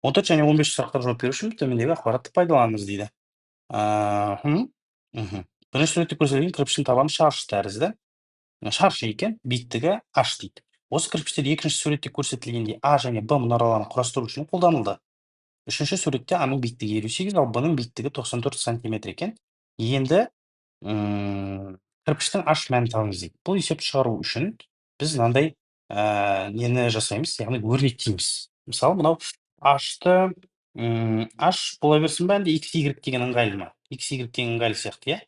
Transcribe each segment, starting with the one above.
14 және 15 сұрақтар жауап беру үшін төмендегі ақпаратты пайдаланыңыз дейді. Мхм. Бірінші суретте көрсетілген кірпіштің табаны шаршы тәрізді. Шаршы екен, биіктігі h дейді. Осы кірпіштер екінші суретте көрсетілгендей А және Б мұнараларын құрастыру үшін қолданылды. Үшінші суретте А-ның биіктігі 58, ал Б-ның биіктігі 94 сантиметр екен. Енді кірпіштің H мәнін табыңыз дейді. Бұл есепті шығару үшін біз мынандай нені жасаймыз, яғни өрнектейміз. Мысалы, мынау H-ты H бола берсін бе, әлде X, Y деген ыңғайлы ма? X, Y деген ыңғайлы сияқты, иә?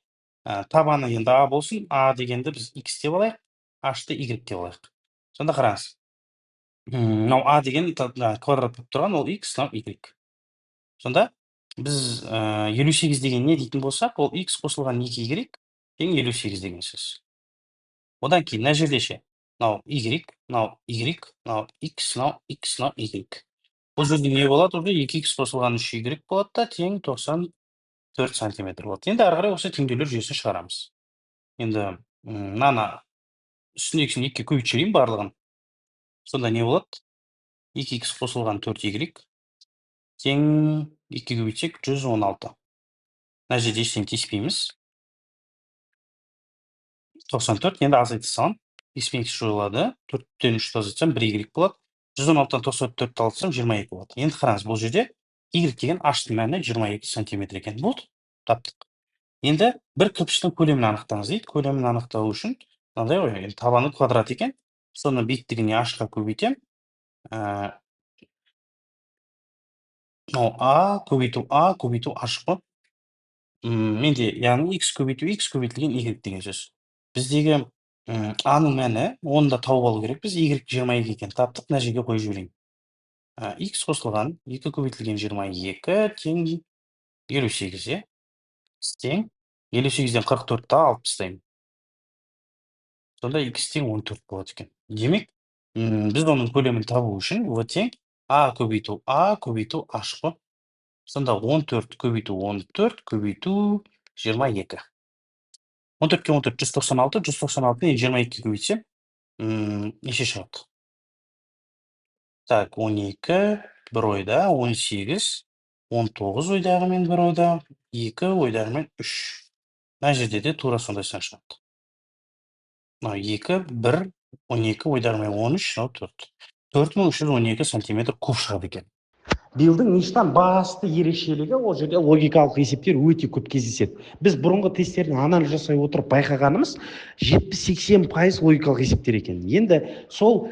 Табаны енді А болсын, А дегенді біз X деп алайық, H-ты Y деп алайық. Сонда қараңыз. Мынау А деген квадрат болып тұрған, ол X, мынау Y. Сонда біз 58 деген не дейтін болсақ, ол X қосылған 2Y тең 58 деген сөз. Одан кейін мына жерде ше, мынау Y, мынау Y, мынау X, мынау X, мынау Y. Бұл жерде не болады? Уже 2X қосылған 3Y болады да, тең 94 сантиметр болады. Енді ары қарай осы теңдеулер жүйесін шығарамыз. Енді мынаны үстіндегісін 2-ге көбейтіп жіберейін барлығын. Сонда не болады? 2X қосылған 4Y тең 2-ге көбейтсек 116. Мына жерде ештеңе тиіспейміз. 94, енді азайта салам. X пен X жойылады. 4-тен 3-ті азайтсам 1Y болады. 116-тан 94-ті алсам 22 болады. Енді қараңыз, бұл жерде Y деген H-тың мәні 22 сантиметр екен. Болды, таптық. Енді бір кірпіштің көлемін анықтаңыз дейді. Көлемін анықтау үшін мынандай ғой, енді табаны квадрат екен. Соны биіктігіне H-қа көбейтем. А көбейту H қой. Менде яғни X көбейтілген Y деген сөз. Біздегі А-ның мәні, оны да тауып алу керек. Біз Y 22 екен таптық, мына жерге қойып жіберейін. X қосылған 2 көбейтілген 22 тең 58, е? Тең 58-ден 44-ті алып тастаймын. Сонда X тең 14 болады екен. Демек, біз оның көлемін табу үшін V тең А көбейту H қой. Сонда 14 көбейту 14 көбейту 22. 14-ке 14 196, 196-ны 22-ке көбейтсем, неше шығады? Так, 12 бір ойда, 18, 19 ойдағымен бір ойда, 2 ойдағымен 3. Мына жерде де тура сондай сан шығады. 2, 1, 12 ойдағымен 13, 4. 4312 сантиметр куб шығады екен. Биллдің ништан басты ерекшелігі ол жерде логикалық есептер өте көп кездеседі. Біз бұрынғы тесттердің анализ жасай отырып байқағанымыз 70-80% логикалық есептер екен. Енді сол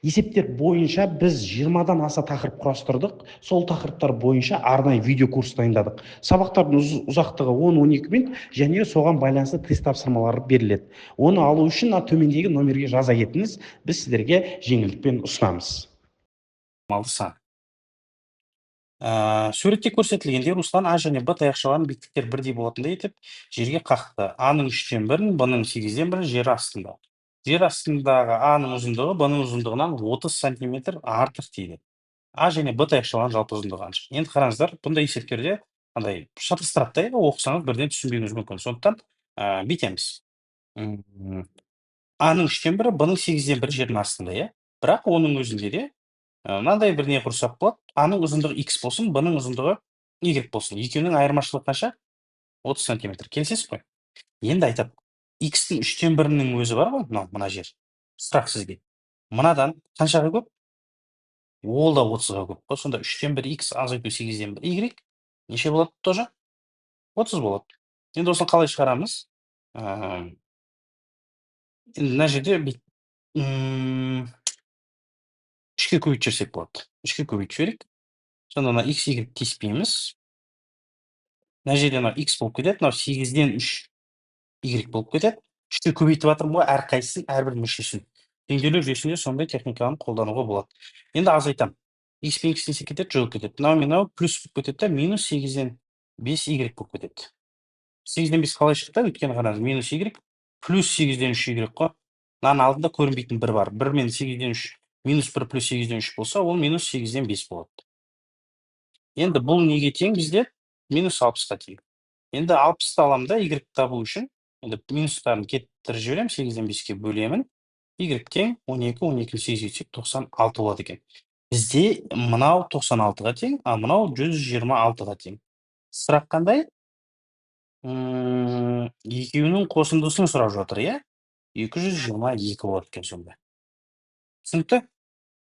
есептер бойынша біз 20-дан аса тақырып құрастырдық. Сол тақырыптар бойынша арнайы видео курс дайындадық. Сабақтардың ұзақтығы 10-12 минут және соған байланысты тест тапсырмалары беріледі. Оны алу үшін төмендегі номерге жаза кетіңіз. Біз сіздерге жеңілдікпен ұсынамыз. Суретте көрсетілгенде Руслан А және Б таяқшаларының биіктіктері бірдей болатындай етіп жерге қақты. А-ның 3-тен 1-ін, Б-ның 8-ден 1-ін жер астында. Жер астындағы А-ның ұзындығы Б-ның ұзындығынан 30 сантиметр артық дейді. А және Б таяқшаларының жалпы ұзындығы қанша? Енді қараңыздар, бұндай есептерде андай шатастырады да, оқысаңыз бірден түсінбеуіңіз мүмкін. Сондықтан бүйтеміз. А-ның 3-тен 1-і, Б-ның 8-ден 1-і жердің астында, иә? Бірақ оның өзінде де мынандай бір не құрсақ болады. А-ның ұзындығы X болсын, Б-ның ұзындығы Y болсын. Екеуінің айырмашылығы қанша? 30 сантиметр. Келісесіз ғой? Енді айтады, X-тің 3-тен 1-інің өзі бар ғой, мына жер. Сұрақ сізге. Мынадан қаншаға көп? Ол да 30-ға көп. Сонда 3-тен 1 X азайту 8-ден 1 Y неше болады тоже? 30 болады. Енді осыны қалай шығарамыз? Енді мына жерде 3-ке көбейтіп жіберсек болады. 3-ке көбейтіп жіберейік. Сонда мына X, Y тиіспейміз. Мына жерде X болып кетеді, мынау 8-ден 3 Y болып кетеді. 3-ке көбейтіп жатырмын ғой, әрқайсысын, әрбір мүшесін. Теңдеулер жүйесінде сондай техниканы қолдануға болады. Енді азайтам. X пен X теңсе кетеді, жойылып кетеді. Мынау плюс болып кетеді, минус 8-ден 5 Y болып кетеді. 8-ден 5 қалай шықты? Өйткені қараңыз, минус Y плюс 8-ден 3 Y қой. Мынаның алдында көрінбейтін 1 бар. 1 мен 8-ден 3, минус 1 плюс 8-ден 3 болса, ол минус 8-ден 5 болады. Енді бұл неге тең бізде? Минус 60-қа тең. Енді 60-ты аламын да, Y табу үшін. Енді минустарын кеттіріп жіберем, 8-ден 5-ке бөлемін. Y тең 12, 12-ні 8-ге түсек 96 болады екен. Бізде мынау 96-ға тең, а мынау 126-ға тең. Сұрақ қандай? Екеуінің қосындысын сұрап жатыр, иә? 222 болады екен сонда. Түсінікті?